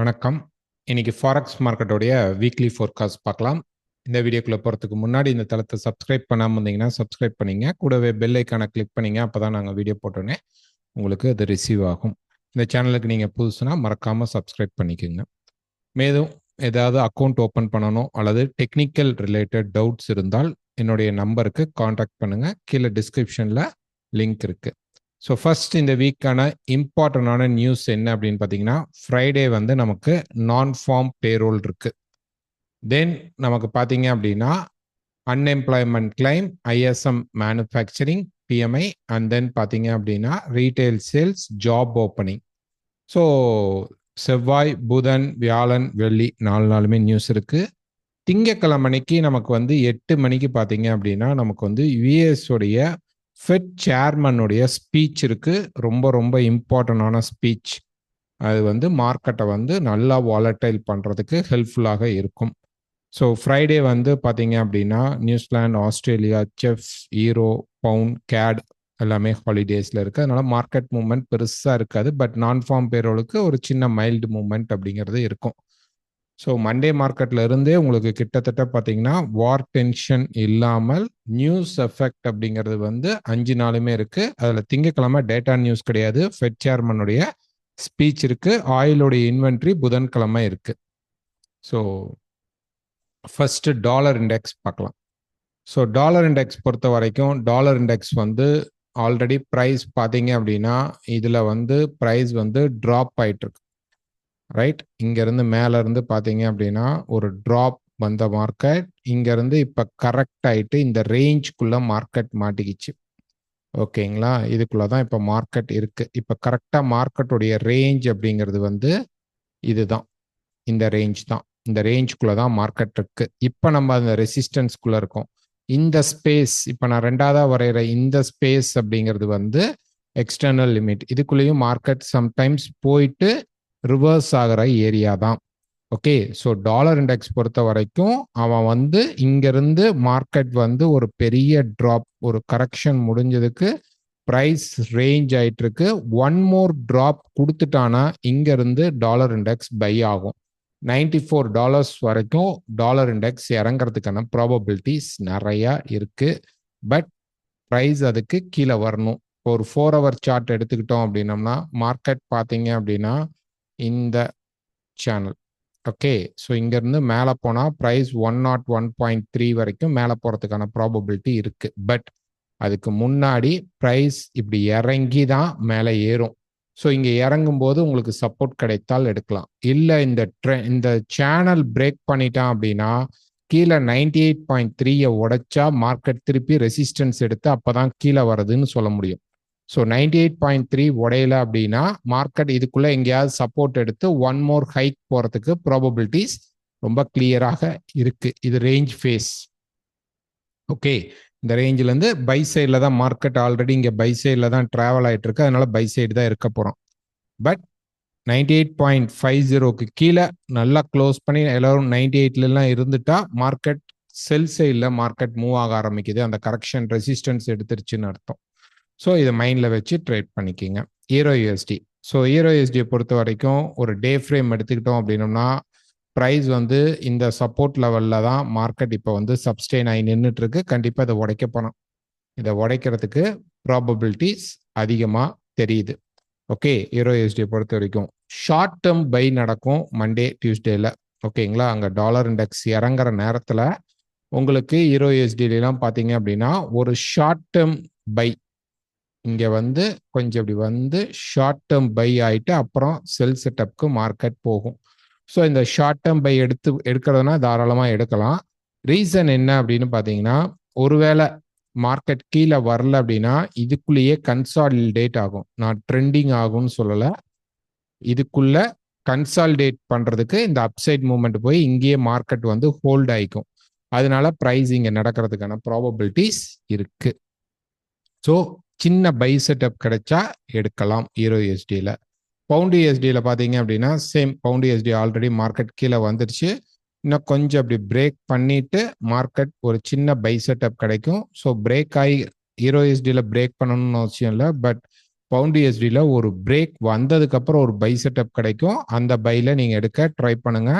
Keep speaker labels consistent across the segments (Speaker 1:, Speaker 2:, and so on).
Speaker 1: வணக்கம். இன்னைக்கு forex மார்க்கெட்டோடைய weekly forecast பார்க்கலாம். இந்த வீடியோக்குள்ள போகிறதுக்கு முன்னாடி இந்த தளத்தை சப்ஸ்கிரைப் பண்ணாமல் இருந்தீங்கன்னா சப்ஸ்கிரைப் பண்ணிங்க. கூடவே பெல் ஐக்கானை கிளிக் பண்ணிங்க. அப்போ தான் நாங்கள் வீடியோ போட்டோன்னே உங்களுக்கு அது ரிசீவ் ஆகும். இந்த சேனலுக்கு நீங்கள் புதுசுனா மறக்காமல் சப்ஸ்கிரைப் பண்ணிக்கோங்க. மேலும் ஏதாவது அக்கௌண்ட் ஓப்பன் பண்ணணும் அல்லது டெக்னிக்கல் ரிலேட்டட் டவுட்ஸ் இருந்தால் என்னுடைய நம்பருக்கு காண்டாக்ட் பண்ணுங்கள். கீழே டிஸ்கிரிப்ஷனில் லிங்க் இருக்குது. ஸோ ஃபர்ஸ்ட் இந்த வீக்கான இம்பார்ட்டண்டான நியூஸ் என்ன அப்படின்னு பார்த்தீங்கன்னா, ஃப்ரைடே வந்து நமக்கு நான் ஃபார்ம் பேரோல் இருக்கு. தென் நமக்கு பார்த்தீங்க அப்படின்னா unemployment claim, ISM manufacturing, BMI, and then பார்த்தீங்க அப்படின்னா retail sales, job opening. So செவ்வாய், புதன், வியாழன், வெள்ளி 4 நாளுமே நியூஸ் இருக்கு. திங்கக்கிழமைக்கு நமக்கு வந்து 8 மணிக்கு பார்த்தீங்க அப்படின்னா நமக்கு வந்து யுஎஸ் உடைய ஃபெட் சேர்மனுடைய ஸ்பீச் இருக்கு. ரொம்ப ரொம்ப இம்பார்ட்டண்டான ஸ்பீச். அது வந்து மார்க்கெட்டை வந்து நல்லா வாலட்டைல் பண்ணுறதுக்கு ஹெல்ப்ஃபுல்லாக இருக்கும். ஸோ ஃப்ரைடே வந்து பார்த்தீங்க அப்படின்னா நியூசிலாந்து, ஆஸ்திரேலியா, செஃப், ஈரோ, பவுண்ட், கேட் எல்லாமே ஹாலிடேஸில் இருக்குது. அதனால மார்க்கெட் மூவ்மெண்ட் பெருசாக இருக்காது. பட் நான் ஃபார்ம் பேரோலுக்கு ஒரு சின்ன மைல்டு மூவ்மெண்ட் அப்படிங்கிறது இருக்கும். ஸோ மண்டே மார்க்கெட்டில் இருந்தே உங்களுக்கு கிட்டத்தட்ட பார்த்தீங்கன்னா வார் டென்ஷன் இல்லாமல் நியூஸ் எஃபெக்ட் அப்படிங்கிறது வந்து 5 நாளுமே இருக்குது. அதில் திங்கக்கிழமை டேட்டா நியூஸ் கிடையாது. ஃபெட் சேர்மனுடைய ஸ்பீச் இருக்குது. ஆயிலுடைய இன்வென்ட்ரி புதன்கிழமை இருக்குது. ஸோ ஃபர்ஸ்ட் டாலர் இண்டெக்ஸ் பார்க்கலாம். ஸோ டாலர் இண்டெக்ஸ் பொறுத்த வரைக்கும் டாலர் இண்டெக்ஸ் வந்து ஆல்ரெடி ப்ரைஸ் பார்த்தீங்க அப்படின்னா இதில் வந்து ப்ரைஸ் வந்து ட்ராப் ஆகிட்டு இருக்கு. ரைட், இங்கேருந்து மேலேருந்து பார்த்தீங்க அப்படின்னா ஒரு ட்ராப் வந்த மார்க்கெட் இங்கேருந்து இப்போ கரெக்ட் ஆகிட்டு இந்த ரேஞ்சுக்குள்ளே மார்க்கெட் மாட்டிக்கிச்சு. ஓகேங்களா, இதுக்குள்ளே தான் இப்போ மார்க்கெட் இருக்குது. இப்போ கரெக்டாக மார்க்கெட்டுடைய ரேஞ்ச் அப்படிங்கிறது வந்து இதுதான், இந்த ரேஞ்ச் தான். இந்த ரேஞ்சுக்குள்ளே தான் மார்க்கெட் இருக்குது. இப்போ நம்ம அந்த ரெசிஸ்டன்ஸ்குள்ளே இருக்கோம். இந்த ஸ்பேஸ் இப்போ நான் ரெண்டாவதாக வரைகிற இந்த ஸ்பேஸ் அப்படிங்கிறது வந்து எக்ஸ்டர்னல் லிமிட். இதுக்குள்ளேயும் மார்க்கெட் சம்டைம்ஸ் போயிட்டு ரிவர்ஸ் ஆகிற ஏரியா தான். ஓகே, ஸோ டாலர் இண்டெக்ஸ் பொறுத்த வரைக்கும் அவன் வந்து இங்கேருந்து மார்க்கெட் வந்து ஒரு பெரிய ட்ராப், ஒரு கரெக்ஷன் முடிஞ்சதுக்கு ப்ரைஸ் ரேஞ்ச் ஆகிட்டு இருக்கு. ஒன் மோர் ட்ராப் கொடுத்துட்டானா இங்கேருந்து டாலர் இண்டெக்ஸ் பை ஆகும். $94 வரைக்கும் டாலர் இண்டெக்ஸ் இறங்கிறதுக்கான ப்ராபபிலிட்டிஸ் நிறையா இருக்குது. பட் ப்ரைஸ் அதுக்கு கீழே வரணும். ஒரு 4 hour சார்ட் எடுத்துக்கிட்டோம் அப்படின்னம்னா மார்க்கெட் பார்த்தீங்க அப்படின்னா இந்த சேனல். ஓகே, ஸோ இங்கேருந்து மேலே போனால் ப்ரைஸ் 101.3 வரைக்கும் மேலே போகிறதுக்கான ப்ராபபிலிட்டி இருக்குது. பட் அதுக்கு முன்னாடி ப்ரைஸ் இப்படி இறங்கி தான் மேலே ஏறும். ஸோ இங்கே இறங்கும்போது உங்களுக்கு சப்போர்ட் கிடைத்தால் எடுக்கலாம். இல்லை இந்த சேனல் பிரேக் பண்ணிட்டான் அப்படின்னா கீழே 98.3 உடைச்சா மார்க்கெட் திருப்பி ரெசிஸ்டன்ஸ் எடுத்து அப்போ தான் கீழே வருதுன்னு சொல்ல முடியும். ஸோ 98.3 உடையல அப்படின்னா மார்க்கெட் இதுக்குள்ளே எங்கேயாவது சப்போர்ட் எடுத்து ஒன் மோர் ஹைக் போகிறதுக்கு ப்ராபபிலிட்டிஸ் ரொம்ப கிளியராக இருக்குது. இது ரேஞ்ச் ஃபேஸ். ஓகே, இந்த ரேஞ்சிலேருந்து பை சைடில் தான் மார்க்கெட் ஆல்ரெடி இங்கே பை சைடில் தான் ட்ராவல் ஆகிட்டு இருக்கு. அதனால பை சைடு தான் இருக்க போகிறோம். பட் 98.50க்கு கீழே நல்லா க்ளோஸ் பண்ணி எல்லாரும் 98லலாம் இருந்துட்டா மார்க்கெட் செல் சைடில் மார்க்கெட் மூவ் ஆக ஆரம்பிக்குது. அந்த கரெக்ஷன் ரெசிஸ்டன்ஸ் எடுத்துருச்சுன்னு அர்த்தம். ஸோ இதை மைண்டில் வச்சு ட்ரேட் பண்ணிக்கிங்க. ஈரோ யூஎஸ்டி. ஸோ ஈரோ யூஎஸ்டியை பொறுத்த வரைக்கும் ஒரு டே ஃப்ரேம் எடுத்துக்கிட்டோம் அப்படின்னோம்னா ப்ரைஸ் வந்து இந்த சப்போர்ட் லெவலில் தான் மார்க்கெட் இப்போ வந்து சப்ஸ்டெயின் ஆகி நின்றுட்டு இருக்கு. கண்டிப்பாக இதை உடைக்க போனோம். இதை உடைக்கிறதுக்கு ப்ராபபிலிட்டிஸ் அதிகமாக தெரியுது. ஓகே, ஈரோ யூஎஸ்டியை பொறுத்த வரைக்கும் ஷார்ட் டேர்ம் பை நடக்கும் மண்டே, டியூஸ்டேல. ஓகேங்களா, அங்கே டாலர் இண்டெக்ஸ் இறங்குற நேரத்தில் உங்களுக்கு ஈரோ யூஎஸ்டிலாம் பார்த்தீங்க அப்படின்னா ஒரு ஷார்ட் டேர்ம் பை இங்கே வந்து கொஞ்சம் இப்படி வந்து ஷார்ட் டேர்ம் பை ஆகிட்டு அப்புறம் செல் செட்டப்க்கு மார்க்கெட் போகும். ஸோ இந்த ஷார்ட் டேர்ம் பை எடுக்கிறதுனா தாராளமாக எடுக்கலாம். ரீசன் என்ன அப்படின்னு பார்த்தீங்கன்னா, ஒருவேளை மார்க்கெட் கீழே வரல அப்படின்னா இதுக்குள்ளேயே கன்சாலிடேட் ஆகும். நான் ட்ரெண்டிங் ஆகும்னு சொல்லலை, இதுக்குள்ள கன்சாலிடேட் பண்ணுறதுக்கு இந்த அப்சைட் மூவ்மெண்ட் போய் இங்கேயே மார்க்கெட் வந்து ஹோல்ட் ஆகிக்கும். அதனால ப்ரைஸ் இங்கே நடக்கிறதுக்கான ப்ராபபிலிட்டிஸ் இருக்கு. ஸோ சின்ன பை செட்டப் கிடைச்சா எடுக்கலாம் ஈரோ யூஎஸ்டியில். பவுண்டு யூஎஸ்டியில் பார்த்தீங்க அப்படின்னா same, pound USD already market கீழே வந்துருச்சு. இன்னும் கொஞ்சம் அப்படி பிரேக் பண்ணிட்டு மார்க்கெட் ஒரு சின்ன பை செட்டப் கிடைக்கும். ஸோ பிரேக் ஆகி ஈரோ யூஎஸ்டியில் பிரேக் பண்ணணும்னு அவசியம் இல்லை. பட் பவுண்ட் யூஎஸ்டியில் ஒரு பிரேக் வந்ததுக்கப்புறம் ஒரு பை செட்டப் கிடைக்கும். அந்த பையில் நீங்கள் எடுக்க ட்ரை பண்ணுங்க.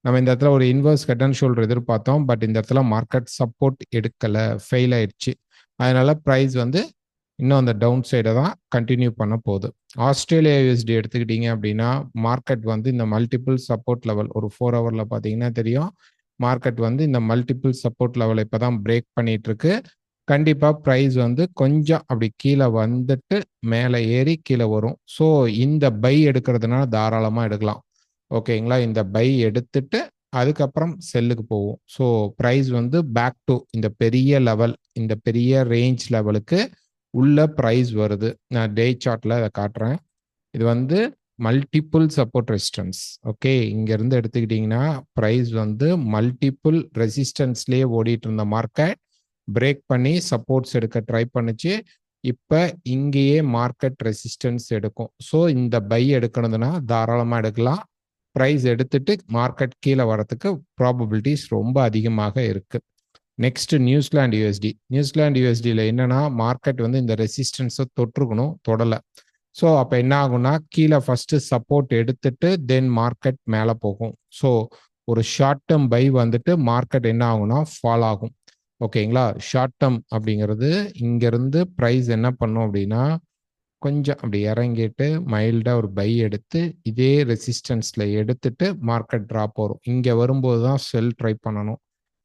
Speaker 1: நம்ம இந்த இடத்துல ஒரு இன்வர்ஸ் ஹெட் அண்ட் ஷோல்டர் எதிர்பார்த்தோம். பட் இந்த இடத்துல மார்க்கெட் சப்போர்ட் எடுக்கலை, ஃபெயில் ஆயிடுச்சு. அதனால ப்ரைஸ் வந்து இன்னும் அந்த டவுன் சைடை தான் கண்டினியூ பண்ண போகுது. ஆஸ்திரேலியா யூஎஸ்டி எடுத்துக்கிட்டீங்க அப்படின்னா மார்க்கெட் வந்து இந்த மல்டிபிள் சப்போர்ட் லெவல் ஒரு 4 ஹவரில் பார்த்தீங்கன்னா தெரியும். மார்க்கெட் வந்து இந்த மல்டிபிள் சப்போர்ட் லெவலை இப்போ தான் பிரேக் பண்ணிட்டு இருக்கு. கண்டிப்பாக ப்ரைஸ் வந்து கொஞ்சம் அப்படி கீழே வந்துட்டு மேலே ஏறி கீழே வரும். ஸோ இந்த பை எடுக்கிறதுனால தாராளமாக எடுக்கலாம். ஓகேங்களா? இந்த பை எடுத்துட்டு அதுக்கப்புறம் செல்லுக்கு போகும். ஸோ ப்ரைஸ் வந்து பேக் டு இந்த பெரிய லெவல், இந்த பெரிய ரேஞ்ச் லெவலுக்கு உள்ள ப்ரைஸ் வருது. நான் டே சார்ட்டில் அதை காட்டுறேன். இது வந்து மல்டிபிள் சப்போர்ட் ரெசிஸ்டன்ஸ். ஓகே, இங்கேருந்து எடுத்துக்கிட்டிங்கன்னா ப்ரைஸ் வந்து மல்டிபிள் ரெசிஸ்டன்ஸ்லேயே ஓடிட்டு இருந்த மார்க்கெட் பிரேக் பண்ணி சப்போர்ட்ஸ் எடுக்க ட்ரை பண்ணுச்சு. இப்போ இங்கேயே மார்க்கெட் ரெசிஸ்டன்ஸ் எடுக்கும். ஸோ இந்த பை எடுக்கணுதுன்னா தாராளமாக எடுக்கலாம். ப்ரைஸ் எடுத்துட்டு மார்க்கெட் கீழே வரத்துக்கு ப்ராபபிலிட்டிஸ் ரொம்ப அதிகமாக இருக்குது. Next New Zealand USD. நியூசிலாந்து யூஎஸ்டியில் என்னன்னா மார்க்கெட் வந்து இந்த ரெசிஸ்டன்ஸை தொற்றுக்கணும், தொடலை. ஸோ அப்போ என்ன ஆகும்னா கீழே ஃபஸ்ட்டு சப்போர்ட் எடுத்துட்டு தென் மார்க்கெட் மேலே போகும். ஸோ ஒரு ஷார்ட் டேர்ம் பை வந்துட்டு மார்க்கெட் என்ன ஆகும்னா ஃபால் ஆகும். ஓகேங்களா? ஷார்ட் டேர்ம் அப்படிங்கிறது இங்கேருந்து ப்ரைஸ் என்ன பண்ணும் அப்படின்னா கொஞ்சம் அப்படி இறங்கிட்டு மைல்டாக ஒரு பை எடுத்து இதே ரெசிஸ்டன்ஸில் எடுத்துட்டு மார்க்கெட் ட்ராப் வரும். இங்கே வரும்போது தான் செல் ட்ரை பண்ணணும்.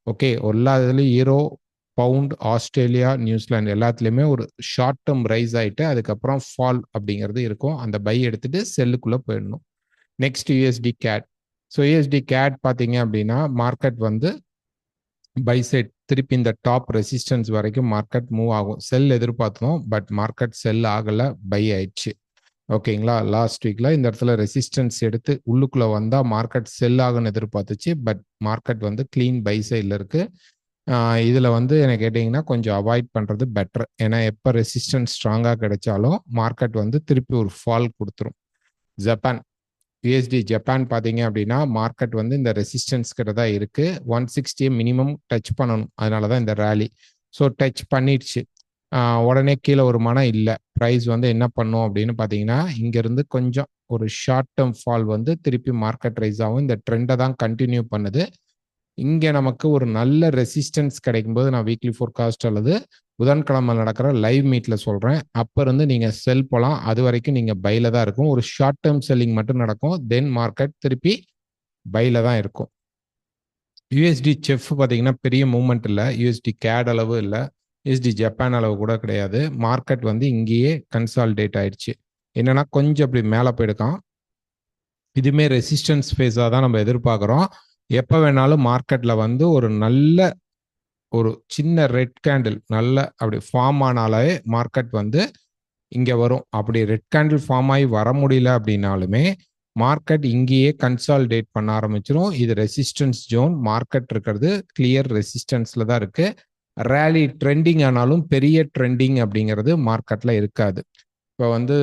Speaker 1: ஓகே, எல்லாத்துலேயும் ஈரோ, பவுண்ட், ஆஸ்திரேலியா, நியூசிலாந்து எல்லாத்துலேயுமே ஒரு ஷார்ட் டேர்ம் ரைஸ் ஆகிட்டு அதுக்கப்புறம் ஃபால் அப்படிங்கிறது இருக்கும். அந்த பை எடுத்துட்டு செல்லுக்குள்ளே போயிடணும். Next USD CAD. So USD CAD பார்த்தீங்க அப்படின்னா மார்க்கெட் வந்து பை சைட் திருப்பி இந்த டாப் ரெசிஸ்டன்ஸ் வரைக்கும் மார்க்கெட் மூவ் ஆகும். செல் எதிர்பார்த்தோம், பட் மார்க்கெட் செல் ஆகலை, பை ஆயிடுச்சு. ஓகேங்களா? லாஸ்ட் வீக்கில் இந்த இடத்துல ரெசிஸ்டன்ஸ் எடுத்து உள்ளுக்குள்ளே வந்தால் மார்க்கெட் செல் ஆகுன்னு எதிர்பார்த்துச்சு. பட் மார்க்கெட் வந்து க்ளீன் பை சைடில் இருக்குது. இதில் வந்து என்ன கேட்டிங்கன்னா கொஞ்சம் அவாய்ட் பண்ணுறது பெட்டர். ஏன்னா எப்போ ரெசிஸ்டன்ஸ் ஸ்ட்ராங்காக கிடைச்சாலும் மார்க்கெட் வந்து திருப்பி ஒரு ஃபால் கொடுத்துரும். ஜப்பான் யூஎஸ்டி ஜப்பான் பார்த்தீங்க அப்படின்னா மார்க்கெட் வந்து இந்த ரெசிஸ்டன்ஸ் கிட்ட தான் இருக்குது. 160 மினிமம் டச் பண்ணணும். அதனால தான் இந்த ரேலி. ஸோ டச் பண்ணிடுச்சு. உடனே கீழே ஒரு மனம் இல்லை. ப்ரைஸ் வந்து என்ன பண்ணும் அப்படின்னு பார்த்தீங்கன்னா இங்கேருந்து கொஞ்சம் ஒரு ஷார்ட் டேர்ம் ஃபால் வந்து திருப்பி மார்க்கெட் ரைஸ் ஆகும். இந்த ட்ரெண்டை தான் கண்டினியூ பண்ணுது. இங்கே நமக்கு ஒரு நல்ல ரெசிஸ்டன்ஸ் கிடைக்கும்போது நான் வீக்லி ஃபோர்காஸ்ட் அல்லது புதன்கிழமை நடக்கிற லைவ் மீட்டில் சொல்கிறேன். அப்போ இருந்து நீங்கள் செல் போகலாம். அது வரைக்கும் நீங்கள் பையில் தான் இருக்கும். ஒரு ஷார்ட் டேர்ம் செல்லிங் மட்டும் நடக்கும். தென் மார்க்கெட் திருப்பி பையில் தான் இருக்கும். யூஎஸ்டி செஃப் பார்த்தீங்கன்னா பெரிய மூவ்மெண்ட் இல்லை. யூஎஸ்டி கேட் அளவு இல்லை. யூஎஸ்டி ஜப்பான் அளவு கூட கிடையாது. மார்க்கெட் வந்து இங்கேயே கன்சால்டேட் ஆயிடுச்சு. என்னன்னா கொஞ்சம் அப்படி மேலே போயிருக்கான். இதுவுமே ரெசிஸ்டன்ஸ் ஃபேஸாக தான் நம்ம எதிர்பார்க்குறோம். எப்போ வேணாலும் மார்க்கெட்டில் வந்து ஒரு நல்ல ஒரு சின்ன ரெட் கேண்டில் நல்ல அப்படி ஃபார்ம் ஆனாலே மார்க்கெட் வந்து இங்கே வரும். அப்படி ரெட் கேண்டில் ஃபார்ம் ஆகி வர முடியல அப்படின்னாலுமே மார்க்கெட் இங்கேயே கன்சால்டேட் பண்ண ஆரம்பிச்சிடும். இது ரெசிஸ்டன்ஸ் ஜோன். மார்க்கெட் இருக்கிறது கிளியர் ரெசிஸ்டன்ஸில் தான் இருக்குது. ரேலி ட்ரெண்டிங் ஆனாலும் பெரிய ட்ரெண்டிங் அப்படிங்கிறது மார்க்கெட்டில் இருக்காது. இப்போ வந்து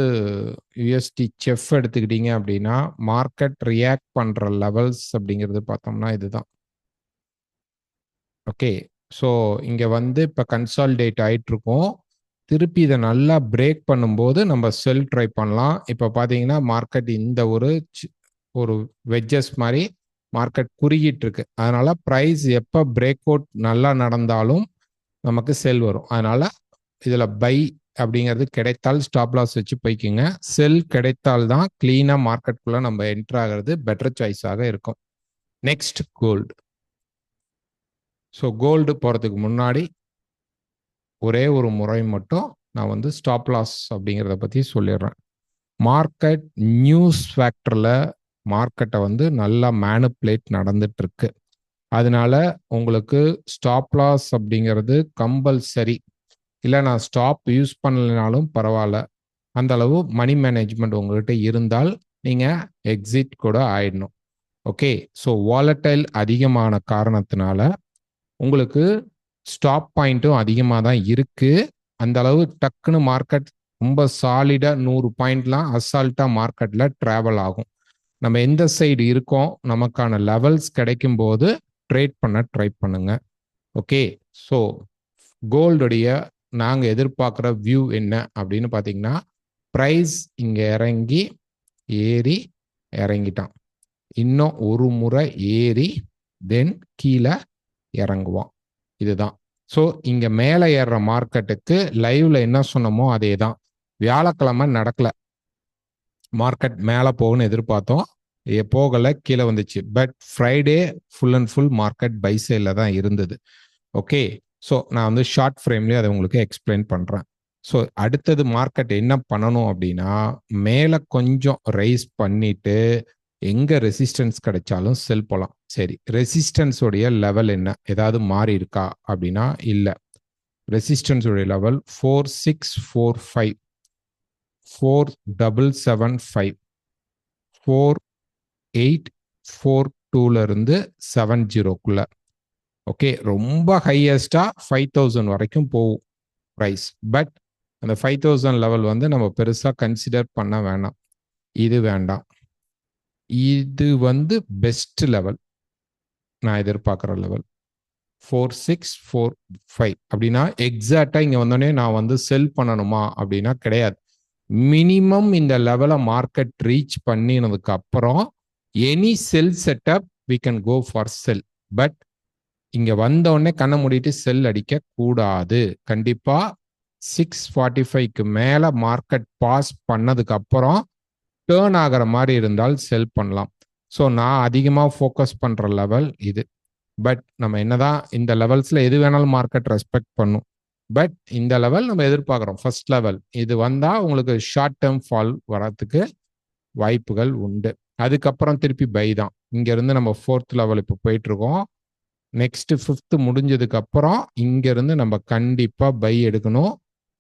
Speaker 1: யூஎஸ்டி செஃப் எடுத்துக்கிட்டீங்க அப்படின்னா மார்க்கெட் ரியாக்ட் பண்ணுற லெவல்ஸ் அப்படிங்கிறது பார்த்தோம்னா இதுதான். ஓகே, ஸோ இங்கே வந்து இப்போ கன்சால்டேட் ஆகிட்டுருக்கோம். திருப்பி இதை நல்லா பிரேக் பண்ணும்போது நம்ம செல் ட்ரை பண்ணலாம். இப்போ பார்த்தீங்கன்னா மார்க்கெட் இந்த ஒரு வெஜ்ஜஸ் மாதிரி மார்க்கெட் குறுகிட்டு இருக்கு. அதனால ப்ரைஸ் எப்போ பிரேக் அவுட் நல்லா நடந்தாலும் நமக்கு செல் வரும். அதனால இதில் பை அப்படிங்கிறது கிடைத்தால் ஸ்டாப் லாஸ் வச்சு போய்க்குங்க. செல் கிடைத்தால் தான் கிளீனாக மார்க்கெட்டுக்குள்ளே நம்ம என்ட்ரு ஆகிறது பெட்டர் சாய்ஸாக இருக்கும். Next gold. ஸோ கோல்டு போகிறதுக்கு முன்னாடி ஒரே ஒரு முறை மட்டும் நான் வந்து ஸ்டாப் லாஸ் அப்படிங்கிறத பற்றி சொல்லிடுறேன். மார்க்கெட் நியூஸ் ஃபேக்டரில் மார்க்கெட்டை வந்து நல்லா மேனிப்புலேட் நடந்துட்டு இருக்கு. அதனால உங்களுக்கு ஸ்டாப் லாஸ் அப்படிங்கிறது கம்பல்சரி. இல்லை நான் ஸ்டாப் யூஸ் பண்ணலைனாலும் பரவாயில்ல. அந்த அளவு மணி மேனேஜ்மெண்ட் உங்கள்கிட்ட இருந்தால் நீங்கள் எக்ஸிட் கூட ஆயிடணும். ஓகே, ஸோ வாலடைல் அதிகமான காரணத்தினால உங்களுக்கு ஸ்டாப் பாயிண்ட்டும் அதிகமாக தான் இருக்குது. அந்த அளவு டக்குன்னு மார்க்கெட் ரொம்ப சாலிடாக 100 பாயிண்ட்லாம் அசால்ட்டாக மார்க்கெட்டில் ட்ராவல் ஆகும். நம்ம எந்த சைடு இருக்கோம் நமக்கான லெவல்ஸ் கிடைக்கும் போது ட்ரேட் பண்ண ட்ரை பண்ணுங்க. ஓகே, ஸோ கோல்டுடைய நாங்கள் எதிர்பார்க்குற வியூ என்ன அப்படின்னு பார்த்தீங்கன்னா ப்ரைஸ் இங்கே இறங்கி ஏறி இறங்கிட்டான். இன்னும் ஒரு முறை ஏறி தென் கீழே இறங்குவான். இதுதான். ஸோ இங்கே மேலே ஏறுற மார்க்கெட்டுக்கு லைவ்ல என்ன சொன்னமோ அதே தான். வியாழக்கிழமை நடக்கல, மார்க்கெட் மேலே போகும்னு எதிர்பார்த்தோம், போகலை, கீழே வந்துச்சு. But Friday full and full market buy சைடில் தான் இருந்தது. ஓகே, ஸோ நான் வந்து ஷார்ட் ஃப்ரேம்லேயே அதை உங்களுக்கு எக்ஸ்பிளைன் பண்ணுறேன். ஸோ அடுத்தது மார்க்கெட் என்ன பண்ணணும் அப்படின்னா, மேலே கொஞ்சம் ரைஸ் பண்ணிட்டு எங்கே ரெசிஸ்டன்ஸ் கிடைச்சாலும் செல் போகலாம். சரி, ரெசிஸ்டன்ஸோடைய லெவல் என்ன, ஏதாவது மாறி இருக்கா அப்படின்னா இல்லை. ரெசிஸ்டன்ஸோடைய லெவல் 4645, 4775, 4842 இருந்து 70க்குள்ள. ஓகே, ரொம்ப ஹையஸ்டா 5000 வரைக்கும் போகும் ப்ரைஸ். பட் அந்த 5000 லெவல் வந்து நம்ம பெருசாக கன்சிடர் பண்ண வேணாம். இது வேண்டாம், இது வந்து பெஸ்ட் லெவல், நான் எதிர்பார்க்குற லெவல் 4645. அப்படின்னா எக்ஸாக்டாக இங்கே வந்தோடனே நான் வந்து செல் பண்ணணுமா அப்படின்னா கிடையாது. மினிமம் இந்த லெவலை மார்க்கெட் ரீச் பண்ணினதுக்கு அப்புறம் any sell setup we can go for sell. But இங்கே வந்தோடனே கண்ணை மூடிட்டு செல் அடிக்க கூடாது. கண்டிப்பாக 645க்கு மேலே மார்க்கெட் பாஸ் பண்ணதுக்கு அப்புறம் டேர்ன் ஆகிற மாதிரி இருந்தால் செல் பண்ணலாம். ஸோ நான் அதிகமாக ஃபோக்கஸ் பண்ணுற லெவல் இது. பட் நம்ம என்னதான் இந்த லெவல்ஸில் எது வேணாலும் மார்க்கெட் ரெஸ்பெக்ட் பண்ணும். பட் இந்த லெவல் நம்ம எதிர்பார்க்குறோம், ஃபர்ஸ்ட் லெவல். இது வந்தால் உங்களுக்கு ஷார்ட் டேர்ம் ஃபால் வரத்துக்கு வாய்ப்புகள் உண்டு. அதுக்கப்புறம் திருப்பி பை தான். இங்கேருந்து நம்ம 4th லெவல் இப்போ போயிட்டுருக்கோம். நெக்ஸ்ட் 5th முடிஞ்சதுக்கு அப்புறம் இங்கேருந்து நம்ம கண்டிப்பாக பை எடுக்கணும்.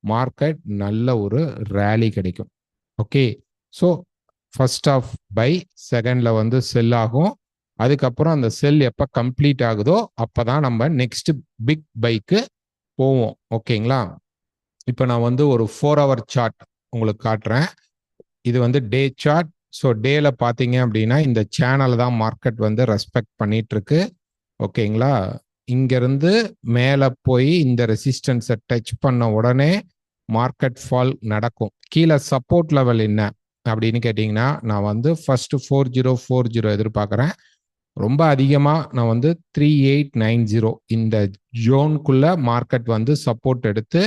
Speaker 1: மார்க்கெட் நல்ல ஒரு ரேலி கிடைக்கும். Okay, so first of buy, செகண்டில் வந்து செல் ஆகும். அதுக்கப்புறம் அந்த செல் எப்போ கம்ப்ளீட் ஆகுதோ அப்போ தான் நம்ம நெக்ஸ்ட் பிக் பைக்கு போவோம். ஓகேங்களா, இப்போ நான் வந்து ஒரு 4 hour சார்ட் உங்களுக்கு காட்டுறேன். இது வந்து டே சார்ட். ஸோ டேல பார்த்தீங்க அப்படின்னா இந்த சேனல் தான் மார்க்கெட் வந்து ரெஸ்பெக்ட் பண்ணிட்டு இருக்கு. ஓகேங்களா, இங்கிருந்து மேலே போய் இந்த ரெசிஸ்டன்ஸை டச் பண்ண உடனே மார்க்கெட் ஃபால் நடக்கும். கீழே சப்போர்ட் லெவல் என்ன அப்படின்னு கேட்டிங்கன்னா, நான் வந்து ஃபர்ஸ்ட் 4040 எதிர்பார்க்குறேன். ரொம்ப அதிகமாக நான் வந்து 3890 இந்த ஜோனுக்குள்ள மார்க்கெட் வந்து சப்போர்ட் எடுத்து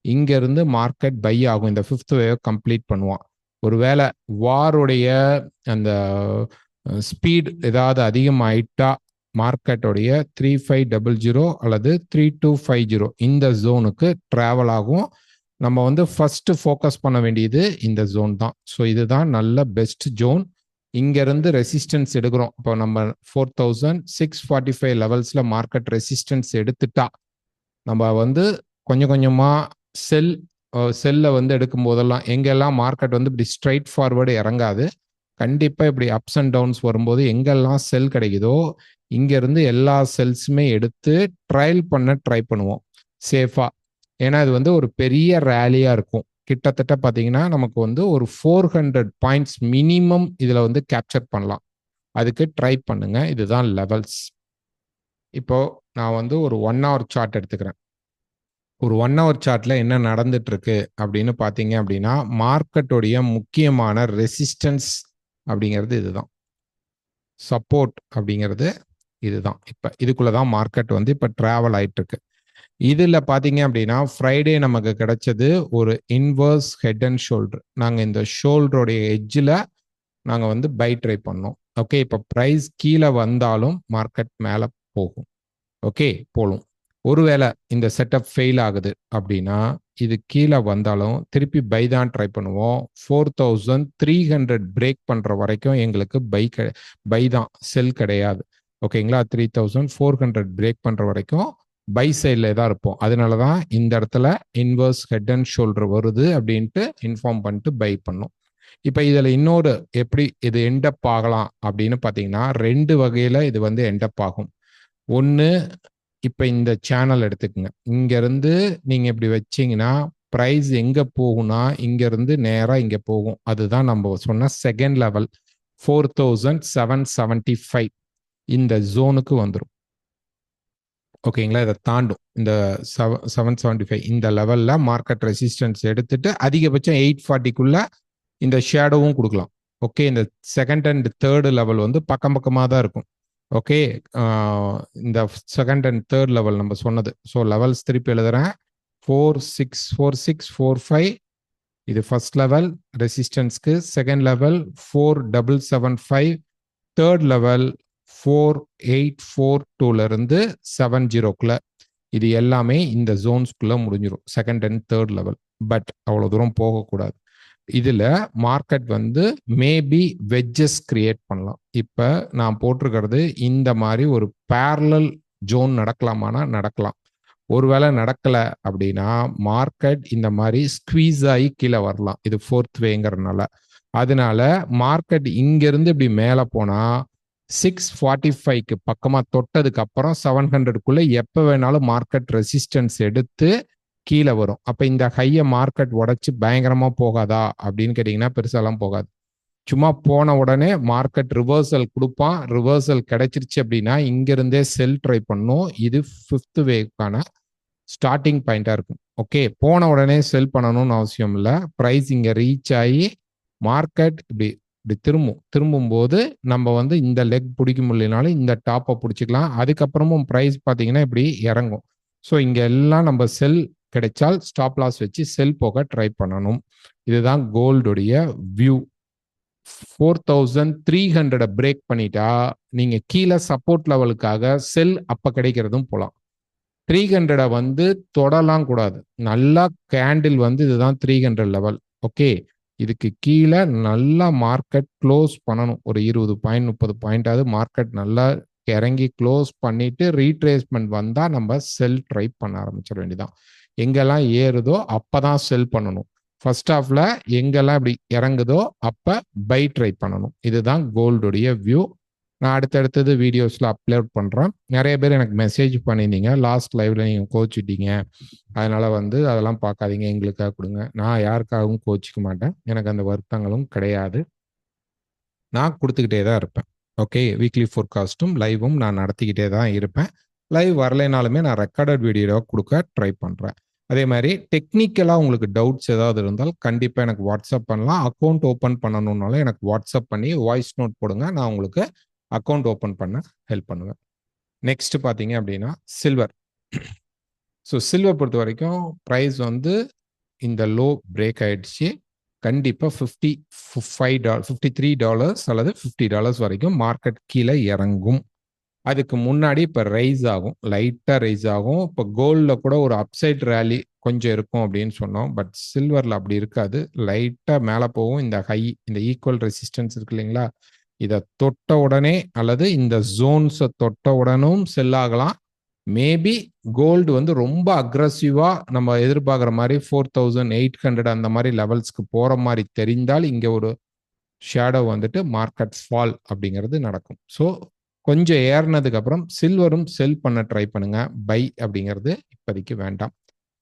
Speaker 1: இங்கேருந்து மார்க்கெட் பை ஆகும். இந்த 5th வேவ் கம்ப்ளீட் பண்ணுவான். ஒருவேளை வாருடைய அந்த ஸ்பீட் ஏதாவது அதிகமாயிட்டா மார்க்கெட்டோடைய 3500 அல்லது 3250 இந்த ஜோனுக்கு ட்ராவல் ஆகும். நம்ம வந்து ஃபர்ஸ்ட் ஃபோக்கஸ் பண்ண வேண்டியது இந்த ஜோன் தான். ஸோ இதுதான் நல்ல பெஸ்ட் ஜோன். இங்கேருந்து ரெசிஸ்டன்ஸ் எடுக்கிறோம். இப்போ நம்ம 4645 லெவல்ஸில் மார்க்கெட் ரெசிஸ்டன்ஸ் எடுத்துட்டா நம்ம வந்து கொஞ்சம் கொஞ்சமாக செல்லை வந்து எடுக்கும் போதெல்லாம் எங்கெல்லாம் மார்க்கெட் வந்து இப்படி ஸ்ட்ரைட் ஃபார்வர்டு இறங்காது. கண்டிப்பாக இப்படி அப்ஸ் அண்ட் டவுன்ஸ் வரும்போது எங்கெல்லாம் செல் கிடைக்குதோ இங்கேருந்து எல்லா செல்ஸுமே எடுத்து ட்ரையல் பண்ண ட்ரை பண்ணுவோம் சேஃபாக. ஏன்னா இது வந்து ஒரு பெரிய ரேலியாக இருக்கும். கிட்டத்தட்ட பார்த்தீங்கன்னா நமக்கு வந்து ஒரு 400 பாயிண்ட்ஸ் மினிமம் இதில் வந்து கேப்சர் பண்ணலாம். அதுக்கு ட்ரை பண்ணுங்க. இதுதான் லெவல்ஸ். இப்போ நான் வந்து ஒரு 1 hour சார்ட் எடுத்துக்கிறேன். ஒரு 1 hour சார்ட்ல என்ன நடந்துட்டு இருக்கு அப்படின்னு பார்த்தீங்க அப்படின்னா, மார்க்கெட்டோடைய முக்கியமான ரெசிஸ்டன்ஸ் அப்படிங்கிறது இதுதான், சப்போர்ட் அப்படிங்கிறது இதுதான். இப்போ இதுக்குள்ளதான் மார்க்கெட் வந்து இப்போ டிராவல் ஆயிட்டு இருக்கு. இதுல பாத்தீங்க அப்படின்னா ஃப்ரைடே நமக்கு கிடைச்சது ஒரு இன்வர்ஸ் ஹெட் அண்ட் ஷோல்டர். நாங்க இந்த ஷோல்டருடைய எட்ஜில் நாங்க வந்து பை ட்ரை பண்ணோம். ஓகே, இப்போ ப்ரைஸ் கீழே வந்தாலும் மார்க்கெட் மேலே போகும். ஓகே, போலும். ஒருவேளை இந்த செட்டப் ஃபெயில் ஆகுது அப்படின்னா இது கீழே வந்தாலும் திருப்பி பை தான் ட்ரை பண்ணுவோம். 4300 பிரேக் பண்ற வரைக்கும் எங்களுக்கு பை தான், செல் கிடையாது. ஓகேங்களா, 3400 பிரேக் பண்ற வரைக்கும் பை சைடில் தான் இருப்போம். அதனால தான் இந்த இடத்துல இன்வர்ஸ் ஹெட் அண்ட் ஷோல்டர் வருது அப்படின்ட்டு இன்ஃபார்ம் பண்ணிட்டு பை பண்ணோம். இப்போ இதில் இன்னொரு எப்படி இது எண்டப் ஆகலாம் அப்படின்னு பார்த்தீங்கன்னா 2 வகையில் இது வந்து எண்டப் ஆகும். ஒன்று, இப்போ இந்த சேனல் எடுத்துக்கோங்க. இங்கேருந்து நீங்கள் இப்படி வச்சிங்கன்னா ப்ரைஸ் எங்கே போகும்னா இங்கேருந்து நேராக இங்கே போகும். அதுதான் நம்ம சொன்ன செகண்ட் லெவல் 4775 இந்த ஜோனுக்கு வந்துடும். ஓகேங்களா? இதை தாண்டும். இந்த 775 இந்த லெவல்ல மார்க்கெட் ரெசிஸ்டன்ஸ் எடுத்துட்டு அதிகபட்சம் 840க்குள்ள இந்த ஷேடோவும் கொடுக்கலாம். ஓகே, இந்த செகண்ட் அண்ட் தேர்டு லெவல் வந்து பக்கம் பக்கமாக தான் இருக்கும். ஓகே, இந்த செகண்ட் அண்ட் தேர்ட் லெவல் நம்ம சொன்னது. ஸோ லெவல்ஸ் திருப்பி எழுதுறேன். 464645 இது ஃபர்ஸ்ட் லெவல் ரெசிஸ்டன்ஸ்க்கு. செகண்ட் லெவல் 4775, தேர்ட் லெவல் 4842ல இருந்து 70க்குள்ள. இது எல்லாமே இந்த ஜோன்ஸ்குள்ள முடிஞ்சிடும், second and third level. But அவ்வளோ தூரம் போகக்கூடாது. இதுல மார்க்கெட் வந்து மேபி வெட்ஜஸ் கிரியேட் பண்ணலாம். இப்ப நான் போட்டிருக்கிறது இந்த மாதிரி ஒரு பேரலல் ஜோன் நடக்கலாமானா நடக்கலாம். ஒருவேளை நடக்கல அப்படின்னா மார்க்கெட் இந்த மாதிரி ஸ்குவீஸ் ஆகி கீழே வரலாம். இது ஃபோர்த் வேங்கிறதுனால. அதனால மார்க்கெட் இங்கிருந்து இப்படி மேலே போனா 645க்கு பக்கமா தொட்டதுக்கு அப்புறம் 700க்குள்ள எப்ப வேணாலும் மார்க்கெட் ரெசிஸ்டன்ஸ் எடுத்து கீழே வரும். அப்ப இந்த ஹையை மார்க்கெட் உடைச்சு பயங்கரமா போகாதா அப்படின்னு கேட்டீங்கன்னா பெருசாலாம் போகாது. சும்மா போன உடனே மார்க்கெட் ரிவர்சல் கொடுப்பான். ரிவர்சல் கிடைச்சிருச்சு அப்படின்னா இங்கிருந்தே செல் ட்ரை பண்ணும். இது ஃபிஃப்த் வேக்கான ஸ்டார்டிங் பாயிண்டா இருக்கும். ஓகே, போன உடனே செல் பண்ணணும்னு அவசியம் இல்லை. ப்ரைஸ் இங்க ரீச் ஆகி மார்க்கெட் இப்படி திரும்பும் போது நம்ம வந்து இந்த லெக் பிடிக்க முடியலனாலும் இந்த டாப்பை பிடிச்சிக்கலாம். அதுக்கப்புறமும் ப்ரைஸ் பார்த்தீங்கன்னா இப்படி இறங்கும். ஸோ இங்க எல்லாம் நம்ம செல் கிடைச்சால் ஸ்டாப் லாஸ் வச்சு செல் போக ட்ரை பண்ணணும். இதுதான் கோல்டுடைய வியூ. 4300 பிரேக் பண்ணிட்டா நீங்க கீழே சப்போர்ட் லெவலுக்காக செல் அப்ப கிடைக்கிறதும் போலாம். 300 வந்து தொடலாம் கூடாது. நல்லா கேண்டில் வந்து இதுதான் 300 லெவல். ஓகே, இதுக்கு கீழே நல்லா மார்க்கெட் க்ளோஸ் பண்ணணும். ஒரு 20 பாயிண்ட் 30 பாயிண்டாவது மார்க்கெட் நல்லா இறங்கி க்ளோஸ் பண்ணிட்டு ரீட்ரேஸ்மெண்ட் வந்தா நம்ம செல் ட்ரை பண்ண ஆரம்பிச்சிட வேண்டியதான். எங்கெல்லாம் ஏறுதோ அப்பதான் செல் பண்ணணும். ஃபர்ஸ்ட் ஹாஃப்ல எங்கெல்லாம் இப்படி இறங்குதோ அப்ப பை ட்ரை பண்ணணும். இதுதான் கோல்டுடைய வியூ. நான் அடுத்தடுத்தது வீடியோஸ்ல அப்லோட் பண்றேன். நிறைய பேர் எனக்கு மெசேஜ் பண்ணியிருந்தீங்க, லாஸ்ட் லைவ்ல நீங்க கோச்சிட்டீங்க, அதனால வந்து அதெல்லாம் பார்க்காதீங்க, எங்களுக்காக கொடுங்க. நான் யாருக்காகவும் கோச்சிக்க மாட்டேன். எனக்கு அந்த வருத்தங்களும் கிடையாது. நான் கொடுத்துக்கிட்டே தான் இருப்பேன். ஓகே, வீக்லி ஃபோர்காஸ்ட்டும் லைவும் நான் நடத்திக்கிட்டே தான் இருப்பேன். லைவ் வரலைனாலுமே நான் ரெக்கார்டட் வீடியோ கொடுக்க ட்ரை பண்ணுறேன். அதே மாதிரி டெக்னிக்கலாக உங்களுக்கு டவுட்ஸ் ஏதாவது இருந்தால் கண்டிப்பாக எனக்கு வாட்ஸ்அப் பண்ணலாம். அக்கௌண்ட் ஓப்பன் பண்ணணுன்னாலும் எனக்கு வாட்ஸ்அப் பண்ணி வாய்ஸ் நோட் போடுங்க, நான் உங்களுக்கு அக்கௌண்ட் ஓப்பன் பண்ண ஹெல்ப் பண்ணுவேன். நெக்ஸ்ட் பார்த்தீங்க அப்படின்னா சில்வர். ஸோ சில்வர் பொறுத்த வரைக்கும் ப்ரைஸ் வந்து இந்த லோ பிரேக் ஆயிடுச்சு. கண்டிப்பாக $53 அல்லது $50 வரைக்கும் மார்க்கெட் கீழே இறங்கும். அதுக்கு முன்னாடி இப்போ ரைஸ் ஆகும், லைட்டாக ரைஸ் ஆகும். இப்போ கோல்டில் கூட ஒரு அப்சைட் ரேலி கொஞ்சம் இருக்கும் அப்படின்னு சொன்னோம். பட் சில்வரில் அப்படி இருக்காது, லைட்டாக மேலே போகும். இந்த ஹை, இந்த ஈக்குவல் ரெசிஸ்டன்ஸ் இருக்கு இல்லைங்களா, இதை தொட்ட உடனே அல்லது இந்த ஜோன்ஸை தொட்ட உடனும் செல் ஆகலாம். மேபி கோல்டு வந்து ரொம்ப அக்ரஸிவா நம்ம எதிர்பார்க்குற மாதிரி 4800 அந்த மாதிரி லெவல்ஸ்க்கு போற மாதிரி தெரிந்தால் இங்க ஒரு ஷேடோ வந்துட்டு மார்க்கெட் ஃபால் அப்படிங்கிறது நடக்கும். ஸோ கொஞ்சம் ஏறினதுக்கு அப்புறம் சில்வரும் செல் பண்ண ட்ரை பண்ணுங்க. பை அப்படிங்கிறது இப்போதைக்கு வேண்டாம்.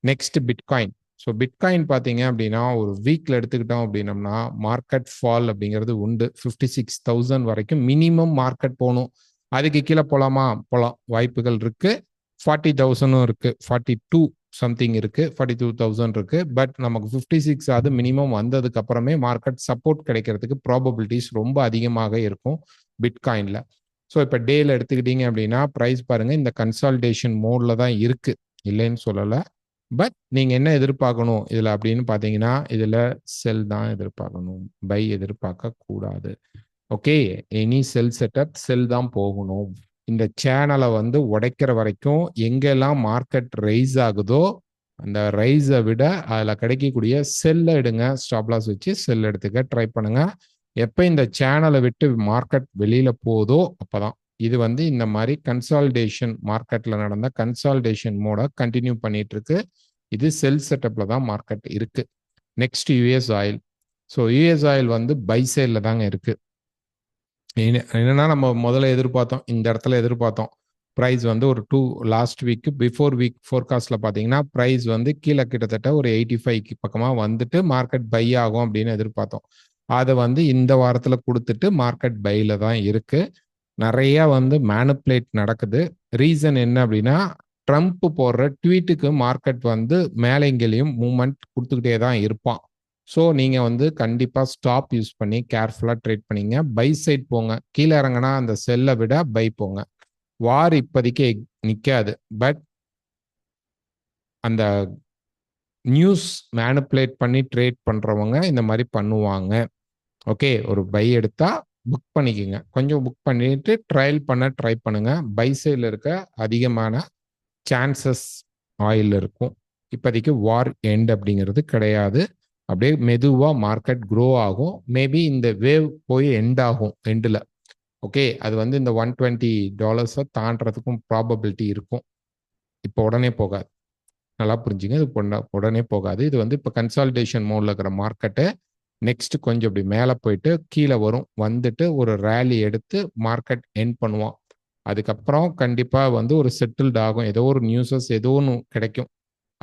Speaker 1: Next bitcoin. ஸோ பிட்காயின் பார்த்தீங்க அப்படின்னா ஒரு வீக்ல எடுத்துக்கிட்டோம் அப்படின்னம்னா மார்க்கெட் ஃபால் அப்படிங்கிறது உண்டு. 56,000 வரைக்கும் மினிமம் மார்க்கெட் போகணும். அதுக்கு கீழே போகலாமா? போகலாம், வாய்ப்புகள் இருக்கு. 40,000 இருக்கு, 42 சம்திங் இருக்கு, 42,000 இருக்கு. பட் நமக்கு 56 அது மினிமம் வந்ததுக்கு அப்புறமே மார்க்கெட் சப்போர்ட் கிடைக்கிறதுக்கு ப்ராபபிலிட்டிஸ் ரொம்ப அதிகமாக இருக்கும் பிட்காயின்ல. ஸோ இப்போ டேல எடுத்துக்கிட்டீங்க அப்படின்னா ப்ரைஸ் பாருங்க இந்த கன்சால்டேஷன் மோட்ல தான் இருக்கு, இல்லைன்னு சொல்லலை. பட் நீங்க என்ன எதிர்பார்க்கணும் இதுல அப்படின்னு பாத்தீங்கன்னா இதுல செல் தான் எதிர்பார்க்கணும், பை எதிர்பார்க்க கூடாது. ஓகே, எனி செல் செட்டப் செல் தான் போகணும். இந்த சேனலை வந்து உடைக்கிற வரைக்கும் எங்கெல்லாம் மார்க்கெட் ரைஸ் ஆகுதோ அந்த ரைஸை விட அதில் கிடைக்கக்கூடிய செல்லை எடுங்க, ஸ்டாப் லாஸ் வச்சு செல் எடுத்துக்க ட்ரை பண்ணுங்க. எப்போ இந்த சேனலை விட்டு மார்க்கெட் வெளியில போதோ அப்போதான் இது வந்து இந்த மாதிரி கன்சால்டேஷன், மார்க்கெட்ல நடந்த கன்சால்டேஷன் மோட கண்டினியூ பண்ணிட்டு இருக்கு. இது செல் செட்டப்ல தான் மார்க்கெட் இருக்கு. Next US oil. So US oil வந்து பை சைடில் தாங்க இருக்கு. என்னன்னா நம்ம முதல்ல எதிர்பார்த்தோம், இந்த இடத்துல எதிர்பார்த்தோம் ப்ரைஸ் வந்து ஒரு லாஸ்ட் வீக் பிஃபோர் வீக் ஃபோர்காஸ்ட்ல பார்த்தீங்கன்னா ப்ரைஸ் வந்து கீழே கிட்டத்தட்ட ஒரு 85 பக்கமாக வந்துட்டு மார்க்கெட் பை ஆகும் அப்படின்னு எதிர்பார்த்தோம். அதை வந்து இந்த வாரத்தில் கொடுத்துட்டு மார்க்கெட் பைல தான் இருக்கு. நிறைய வந்து மேனிப்புலேட் நடக்குது. ரீசன் என்ன அப்படின்னா ட்ரம்ப் போடுற ட்வீட்டுக்கு மார்க்கெட் வந்து மேலேங்களையும் மூவ்மெண்ட் கொடுத்துக்கிட்டே தான் இருப்பான். ஸோ நீங்கள் வந்து கண்டிப்பாக ஸ்டாப் யூஸ் பண்ணி கேர்ஃபுல்லாக ட்ரேட் பண்ணிங்க. பை சைட் போங்க. கீழே இறங்கினா அந்த செல்லை விட பை போங்க. வார் இப்போதைக்கு நிற்காது. பட் அந்த நியூஸ் மேனிப்புலேட் பண்ணி ட்ரேட் பண்ணுறவங்க இந்த மாதிரி பண்ணுவாங்க. ஓகே, ஒரு பை எடுத்தால் புக் பண்ணிக்கோங்க. கொஞ்சம் புக் பண்ணிட்டு ட்ரையல் பண்ண ட்ரை பண்ணுங்க. பை சைடில் இருக்க அதிகமான சான்சஸ் ஆயில் இருக்கும். இப்போதைக்கு வார் எண்ட் அப்படிங்கிறது கிடையாது. அப்படியே மெதுவாக மார்க்கெட் க்ரோ ஆகும். மேபி இந்த வேவ் போய் எண்ட் ஆகும் எண்டில். ஓகே, அது வந்து இந்த $120 தாண்டறதுக்கும் ப்ராபபிலிட்டி இருக்கும். இப்போ உடனே போகாது. நல்லா புரிஞ்சுங்க. இது உடனே போகாது. இது வந்து இப்போ கன்சாலிடேஷன் மோடில் இருக்கிற மார்க்கெட்டு நெக்ஸ்ட் கொஞ்சம் இப்படி மேலே போயிட்டு கீழே வரும். வந்துட்டு ஒரு ரேலி எடுத்து மார்க்கெட் எண்ட் பண்ணுவான். அதுக்கப்புறம் கண்டிப்பாக வந்து ஒரு செட்டில்ட் ஆகும். ஏதோ ஒரு நியூஸஸ் ஏதோ ஒன்று கிடைக்கும்.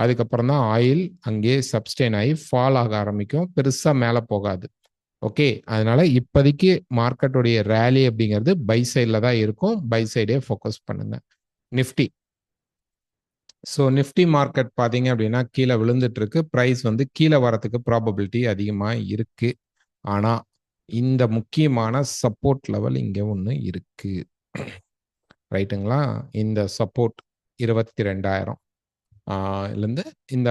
Speaker 1: அதுக்கப்புறம் தான் ஆயில் அங்கேயே சப்ஸ்டெயின் ஆகி ஃபால் ஆக ஆரம்பிக்கும். பெருசாக மேலே போகாது. ஓகே, அதனால இப்போதைக்கு மார்க்கெட்டுடைய ரேலி அப்படிங்கிறது பை சைடில் தான் இருக்கும். பை சைடே ஃபோக்கஸ் பண்ணுங்க. நிஃப்டி. ஸோ நிஃப்டி மார்க்கெட் பார்த்தீங்க அப்படின்னா கீழே விழுந்துட்டு இருக்கு. ப்ரைஸ் வந்து கீழே வரத்துக்கு ப்ராபபிலிட்டி அதிகமாக இருக்கு. ஆனால் இந்த முக்கியமான சப்போர்ட் லெவல் இங்கே ஒன்று இருக்கு. ரைட்டுங்களா? இந்த சப்போர்ட் 22,000 இருந்து இந்த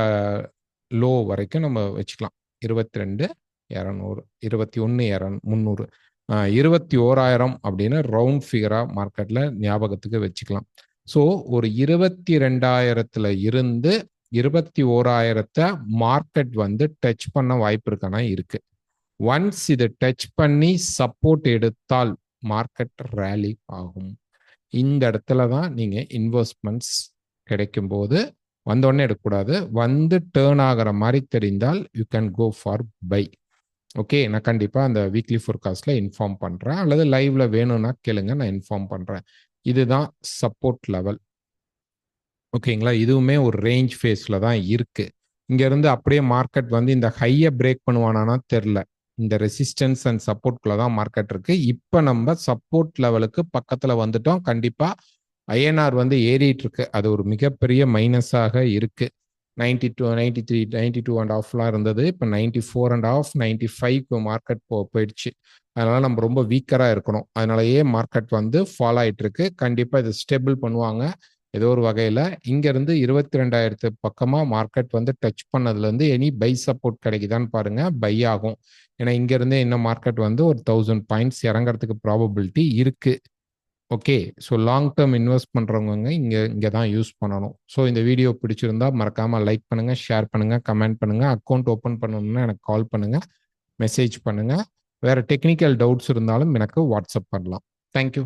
Speaker 1: லோ வரைக்கும் நம்ம வச்சுக்கலாம். 22,200, 21,300, 21,000 அப்படின்னு ரவுண்ட் ஃபிகராக மார்க்கெட்டில் ஞாபகத்துக்கு வச்சுக்கலாம். ஸோ ஒரு 22,000 இருந்து 21,000 மார்க்கெட் வந்து டச் பண்ண வாய்ப்பு இருக்கானா இருக்கு. ஒன்ஸ் இதை டச் பண்ணி சப்போர்ட் எடுத்தால் மார்க்கெட் ரேலி ஆகும். இந்த இடத்துல தான் நீங்கள் இன்வெஸ்ட்மெண்ட்ஸ் கிடைக்கும் போது வந்தோடனே எடுக்கக்கூடாது. வந்து டேர்ன் ஆகிற மாதிரி தெரிந்தால் you can go for buy. Okay, நான் கண்டிப்பாக அந்த வீக்லி ஃபோர்காஸ்ட்டில் இன்ஃபார்ம் பண்ணுறேன். அல்லது லைவ்ல வேணும்னா கேளுங்க, நான் இன்ஃபார்ம் பண்ணுறேன். இதுதான் சப்போர்ட் லெவல். ஓகேங்களா? இதுவுமே ஒரு ரேஞ்ச் ஃபேஸில் தான் இருக்குது. இங்கேருந்து அப்படியே மார்க்கெட் வந்து இந்த ஹையை பிரேக் பண்ணுவானானா தெரில. இந்த ரெசிஸ்டன்ஸ் அண்ட் சப்போர்ட்குள்ளே தான் மார்க்கெட் இருக்குது. இப்போ நம்ம சப்போர்ட் லெவலுக்கு பக்கத்தில் வந்துட்டோம். கண்டிப்பாக ஐஎன்ஆர் வந்து ஏறிட்டு இருக்கு. அது ஒரு மிகப்பெரிய மைனஸாக இருக்கு. 92, 93, 92.5 இருந்தது. இப்போ 94.5, 95 மார்க்கெட் போயிடுச்சு. அதனால நம்ம ரொம்ப வீக்கராக இருக்கணும். அதனாலயே மார்க்கெட் வந்து ஃபாலோ ஆகிட்டு இருக்கு. கண்டிப்பாக இது ஸ்டேபிள் பண்ணுவாங்க ஏதோ ஒரு வகையில். இங்கேருந்து 22,000 பக்கமாக மார்க்கெட் வந்து டச் பண்ணதுலேருந்து எனி பை சப்போர்ட் கிடைக்குதான்னு பாருங்க. பை ஆகும். ஏன்னா இங்கேருந்தே இன்னும் மார்க்கெட் வந்து ஒரு 1000 பாயிண்ட்ஸ் இறங்குறதுக்கு ப்ராபபிலிட்டி இருக்கு. Okay, so long term invest பண்ணுறவங்க இங்கே தான் யூஸ் பண்ணணும். ஸோ இந்த வீடியோ பிடிச்சிருந்தா மறக்காமல் லைக் பண்ணுங்கள், ஷேர் பண்ணுங்கள், கமெண்ட் பண்ணுங்கள். அக்கௌண்ட் ஓப்பன் பண்ணணும்னா எனக்கு கால் பண்ணுங்கள், மெசேஜ் பண்ணுங்கள். வேறு டெக்னிக்கல் டவுட்ஸ் இருந்தாலும் எனக்கு வாட்ஸ்அப் பண்ணலாம். தேங்க்யூ.